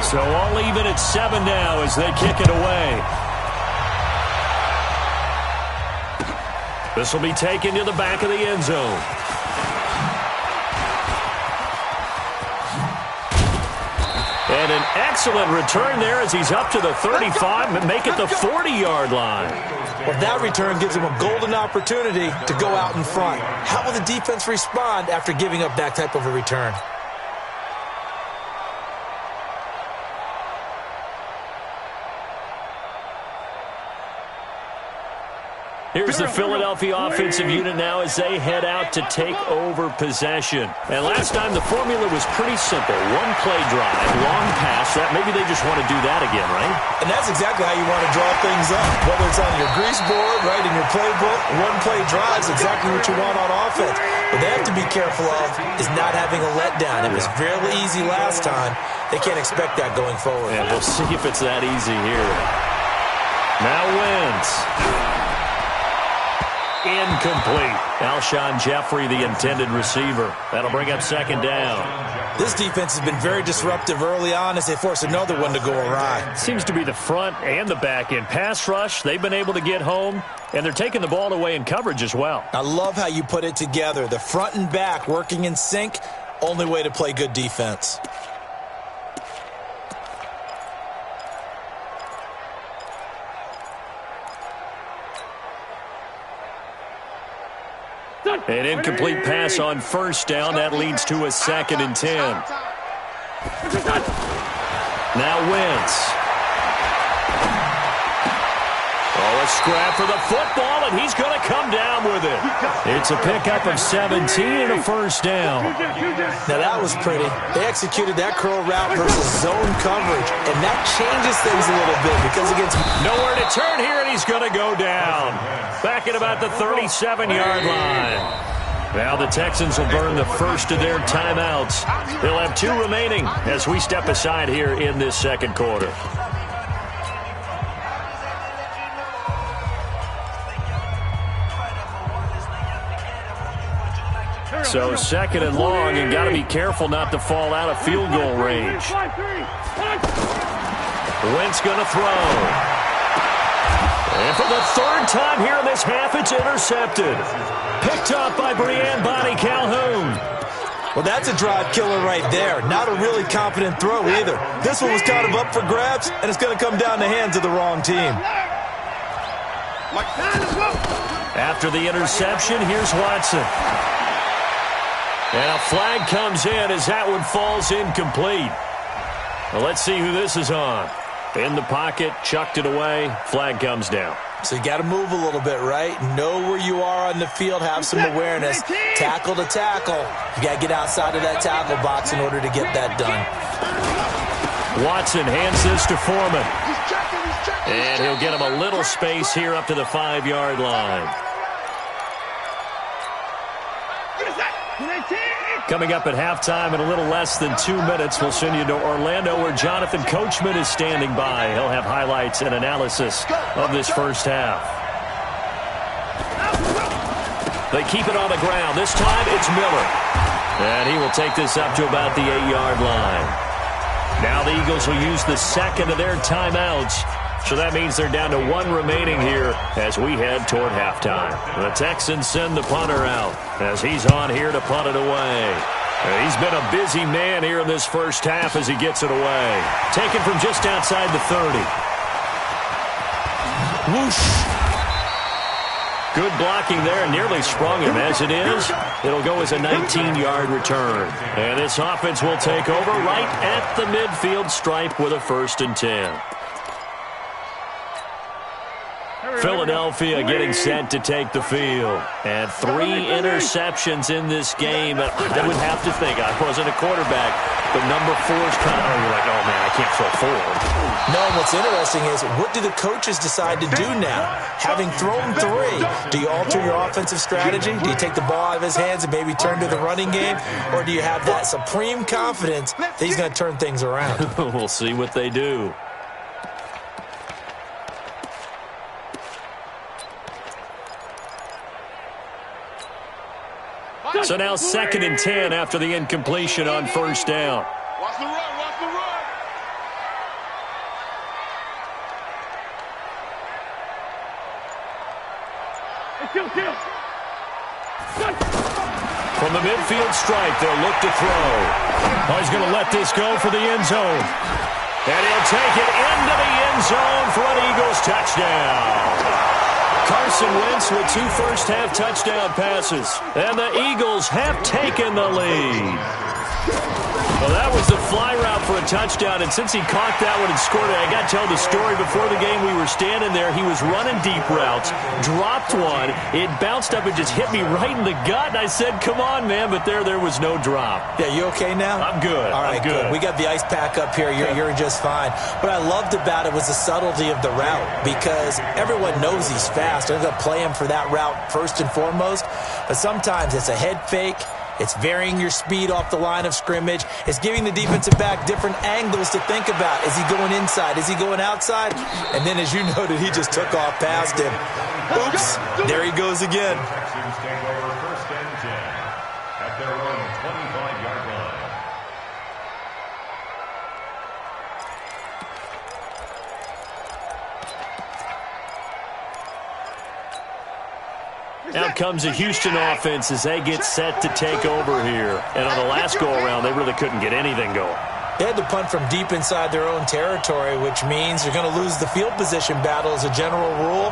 So all even at 7 now as they kick it away. This will be taken to the back of the end zone. And an excellent return there as he's up to the 35 and make it the 40-yard line. Well, that return gives him a golden opportunity to go out in front. How will the defense respond after giving up that type of a return? Here's the Philadelphia offensive unit now as they head out to take over possession. And last time the formula was pretty simple. One play drive, long pass. That maybe they just want to do that again, right? And that's exactly how you want to draw things up. Whether it's on your grease board, right, in your playbook, one play drive is exactly what you want on offense. What they have to be careful of is not having a letdown. It was fairly easy last time. They can't expect that going forward. And we'll see if it's that easy here. Now Wentz. Incomplete. Alshon Jeffrey, the intended receiver. That'll bring up second down. This defense has been very disruptive early on as they force another one to go awry. Seems to be the front and the back end. Pass rush, they've been able to get home, and they're taking the ball away in coverage as well. I love how you put it together. The front and back working in sync, only way to play good defense. An incomplete pass on first down. That leads to a 2nd and 10. Now Wentz. Oh, a scrap for the football, and he's going to come down with it. It's a pickup of 17 and a first down. Now that was pretty. They executed that curl route versus zone coverage, and that changes things a little bit because against nowhere to turn here, and he's going to go down. Back at about the 37-yard line. Now the Texans will burn the first of their timeouts. They'll have 2 remaining as we step aside here in this second quarter. So 2nd and long, and got to be careful not to fall out of field goal range. Wentz going to throw. And for the 3rd time here in this half, it's intercepted. Picked up by Breanne Bonnie Calhoun. Well, that's a drive killer right there. Not a really confident throw either. This one was kind of up for grabs, and it's going to come down the hands of the wrong team. After the interception, here's Watson. And a flag comes in as that one falls incomplete. Well, let's see who this is on. In the pocket, chucked it away, flag comes down. So you got to move a little bit, right? Know where you are on the field, have some awareness. Tackle to tackle. You got to get outside of that tackle box in order to get that done. Watson hands this to Foreman. And he'll get him a little space here up to the 5-yard line. Coming up at halftime in a little less than 2 minutes, we'll send you to Orlando where Jonathan Coachman is standing by. He'll have highlights and analysis of this first half. They keep it on the ground. This time it's Miller. And he will take this up to about the 8-yard line. Now the Eagles will use the 2nd of their timeouts. So that means they're down to 1 remaining here as we head toward halftime. The Texans send the punter out as he's on here to punt it away. He's been a busy man here in this first half as he gets it away. Taken from just outside the 30. Whoosh. Good blocking there, nearly sprung him. As it is, it'll go as a 19-yard return. And this offense will take over right at the midfield stripe with a 1st and 10. Philadelphia getting set to take the field. And 3 interceptions in this game. I would have to think, I wasn't a quarterback, but number 4 is kind of, you're like, oh man, I can't throw 4. No, what's interesting is, what do the coaches decide to do now? Having thrown 3, do you alter your offensive strategy? Do you take the ball out of his hands and maybe turn to the running game? Or do you have that supreme confidence that he's going to turn things around? We'll see what they do. So now 2nd and 10 after the incompletion on first down. Watch the run, watch the run. From the midfield stripe, they'll look to throw. Oh, he's going to let this go for the end zone. And he'll take it into the end zone for an Eagles touchdown. Carson Wentz with 2 first-half touchdown passes. And the Eagles have taken the lead. Well, that was the fly route for a touchdown, and since he caught that one and scored it, I got to tell the story. Before the game, we were standing there. He was running deep routes, dropped one. It bounced up and just hit me right in the gut, and I said, come on, man, but there was no drop. Yeah, you okay now? I'm good. All right, I'm good. We got the ice pack up here. You're just fine. What I loved about it was the subtlety of the route, because everyone knows he's fast. They're going to play him for that route first and foremost, but sometimes it's a head fake. It's varying your speed off the line of scrimmage. It's giving the defensive back different angles to think about. Is he going inside? Is he going outside? And then, as you noted, he just took off past him. Oops, there he goes again. Texans take over 1st and 10 at their own 25-yard line. Out comes a Houston offense as they get set to take over here. And on the last go-around, they really couldn't get anything going. They had to punt from deep inside their own territory, which means they're going to lose the field position battle as a general rule.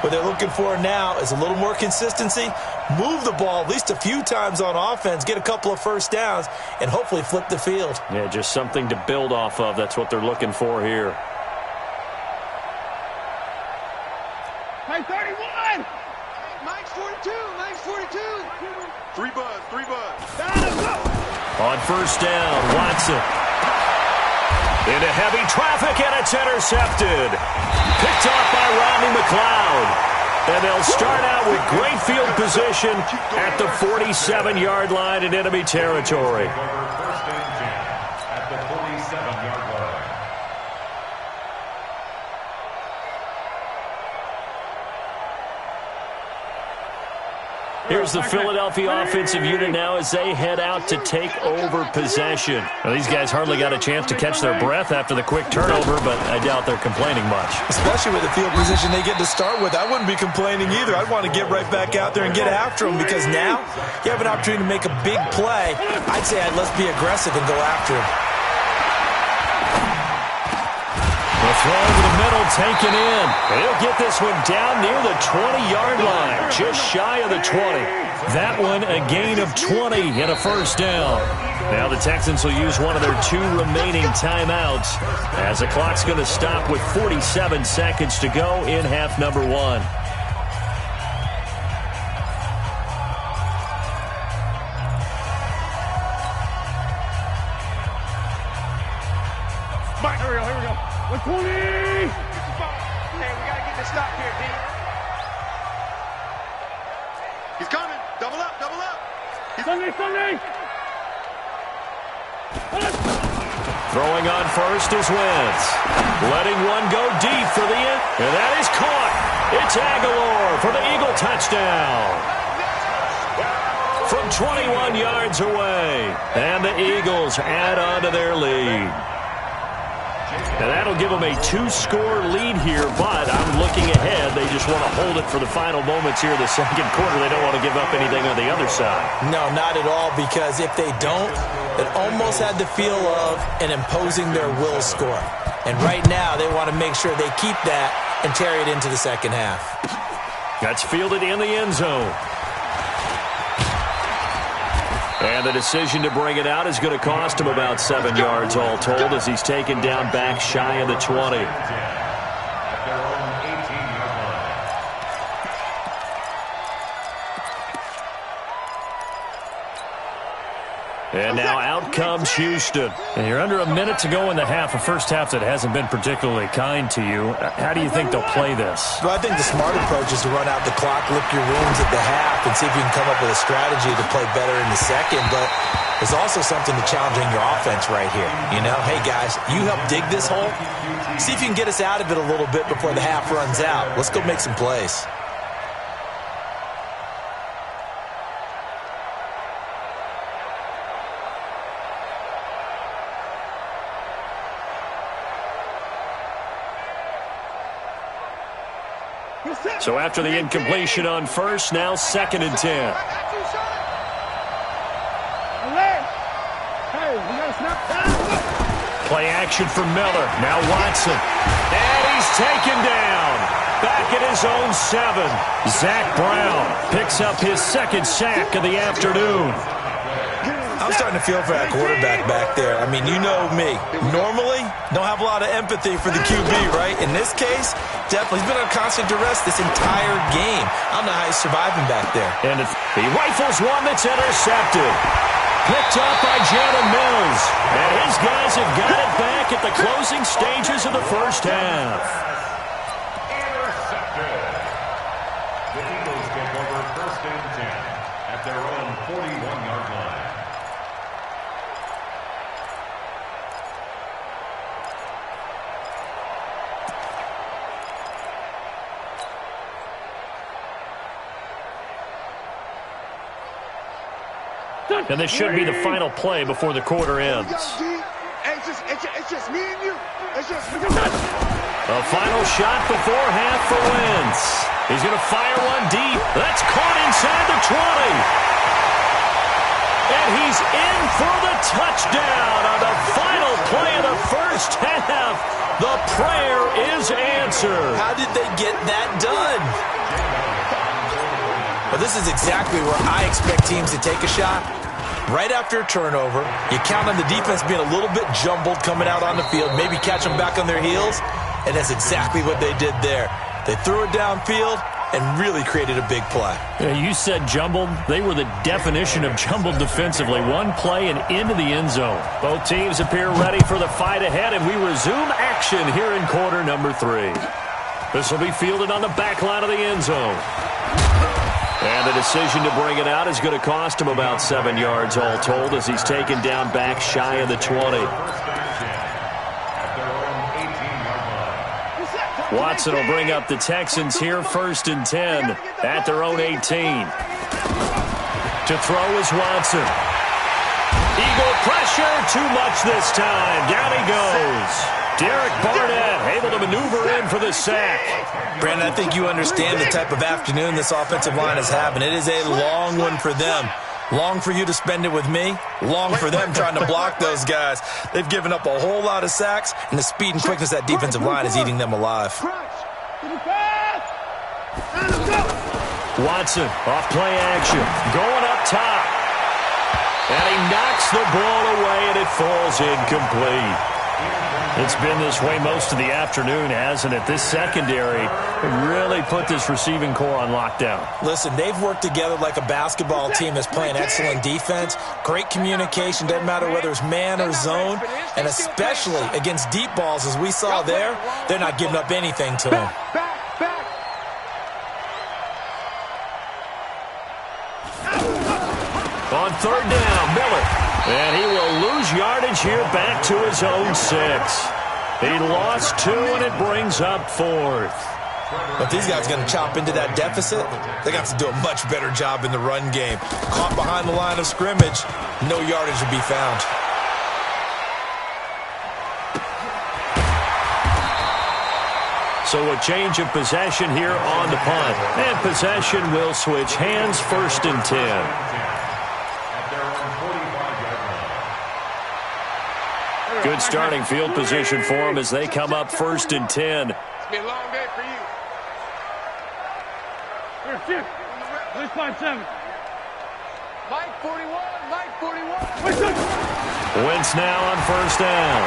What they're looking for now is a little more consistency, move the ball at least a few times on offense, get a couple of first downs, and hopefully flip the field. Yeah, just something to build off of. That's what they're looking for here. Hey, 31! Mike's 42, Mike's 42. 3 buzz. On first down, Watson. Into heavy traffic, and it's intercepted. Picked off by Rodney McLeod. And they'll start out with great field position at the 47-yard line in enemy territory. 1st and 10 at the 47-yard line. Here's the Philadelphia offensive unit now as they head out to take over possession. Well, these guys hardly got a chance to catch their breath after the quick turnover, but I doubt they're complaining much. Especially with the field position they get to start with. I wouldn't be complaining either. I'd want to get right back out there and get after them, because now you have an opportunity to make a big play. I'd say let's be aggressive and go after him. The throw over the middle, taken in. And he'll get this one down near the 20-yard line, just shy of the 20. That one a gain of 20 and a first down. Now the Texans will use one of their 2 remaining timeouts as the clock's going to stop with 47 seconds to go in half number 1. Mike, here we go. 120! Hey, we got to get this stop here, D. He's coming. Double up. Sunday! Throwing on first is Wentz. Letting one go deep for the end. And that is caught. It's Aguilar for the Eagle touchdown. From 21 yards away. And the Eagles add on to their lead. And that'll give them a 2-score lead here, but I'm looking ahead. They just want to hold it for the final moments here in the second quarter. They don't want to give up anything on the other side. No, not at all, because if they don't, it almost had the feel of an imposing their will score. And right now, they want to make sure they keep that and carry it into the second half. That's fielded in the end zone. And the decision to bring it out is going to cost him about 7 yards all told as he's taken down back shy of the 20. At their own 18-yard line. And now out comes Houston. And you're under a minute to go in the half, a first half that hasn't been particularly kind to you. How do you think they'll play this? Well, I think the smart approach is to run out the clock, lick your wounds at the half, and see if you can come up with a strategy to play better in the second. But there's also something to challenging your offense right here. You know, hey, guys, you help dig this hole. See if you can get us out of it a little bit before the half runs out. Let's go make some plays. So after the incompletion on first, now 2nd and 10. Play action for Miller. Now Watson. And he's taken down. Back at his own 7. Zach Brown picks up his 2nd sack of the afternoon. I'm starting to feel for that quarterback back there. I mean, you know me. Normally, don't have a lot of empathy for the QB, right? In this case, definitely. He's been on constant duress this entire game. I don't know how he's surviving back there. And he rifles one that's intercepted. Picked up by Jalen Mills. And his guys have got it back at the closing stages of the first half. Intercepted. The Eagles take over 1st and 10 at their own 41-yard line. And this should be the final play before the quarter ends. It's just me and you. It's just A final shot before half for Wentz. He's going to fire one deep. That's caught inside the 20. And he's in for the touchdown on the final play of the first half. The prayer is answered. How did they get that done? Well, this is exactly where I expect teams to take a shot. Right after a turnover, you count on the defense being a little bit jumbled coming out on the field, maybe catch them back on their heels, and that's exactly what they did there. They threw it downfield and really created a big play. Yeah, you said jumbled. They were the definition of jumbled defensively. One play and into the end zone. Both teams appear ready for the fight ahead, and we resume action here in quarter number 3. This will be fielded on the back line of the end zone. And the decision to bring it out is going to cost him about 7 yards all told as he's taken down back shy of the 20. Watson will bring up the Texans here 1st and 10 at their own 18. To throw is Watson. Eagle pressure, too much this time. Down he goes. Derek Barnett able to maneuver in for the sack. Brandon, I think you understand the type of afternoon this offensive line is having. It is a long one for them. Long for you to spend it with me. Long for them trying to block those guys. They've given up a whole lot of sacks, and the speed and quickness of that defensive line is eating them alive. Watson off play action. Going up top. And he knocks the ball away, and it falls incomplete. It's been this way most of the afternoon, hasn't it? This secondary really put this receiving core on lockdown. Listen, they've worked together like a basketball team that's playing excellent defense. Great communication, doesn't matter whether it's man or zone. And especially against deep balls, as we saw there, they're not giving up anything to them. On 3rd down, Miller. And he will lose yardage here back to his own 6. He lost 2, and it brings up 4th. But these guys are going to chop into that deficit. They got to do a much better job in the run game. Caught behind the line of scrimmage, no yardage to be found. So a change of possession here on the punt. And possession will switch hands 1st and 10. Good starting field position for them as they come up 1st and 10. It's been a long day for you. Here, shift. Let's find 7. Mike 41, Mike 41. Wentz now on 1st down.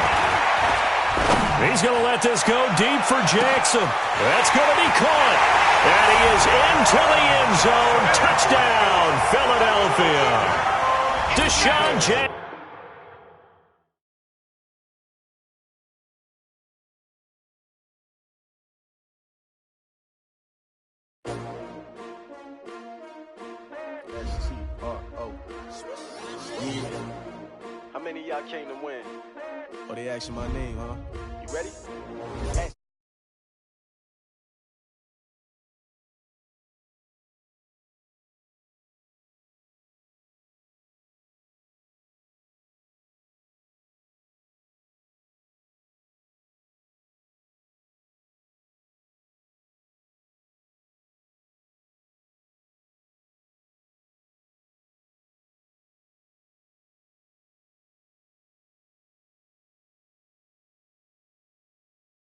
He's going to let this go deep for Jackson. That's going to be caught. And he is into the end zone. Touchdown, Philadelphia. Deshaun Jackson. How many of y'all came to win? Oh, they asking my name, huh? You ready?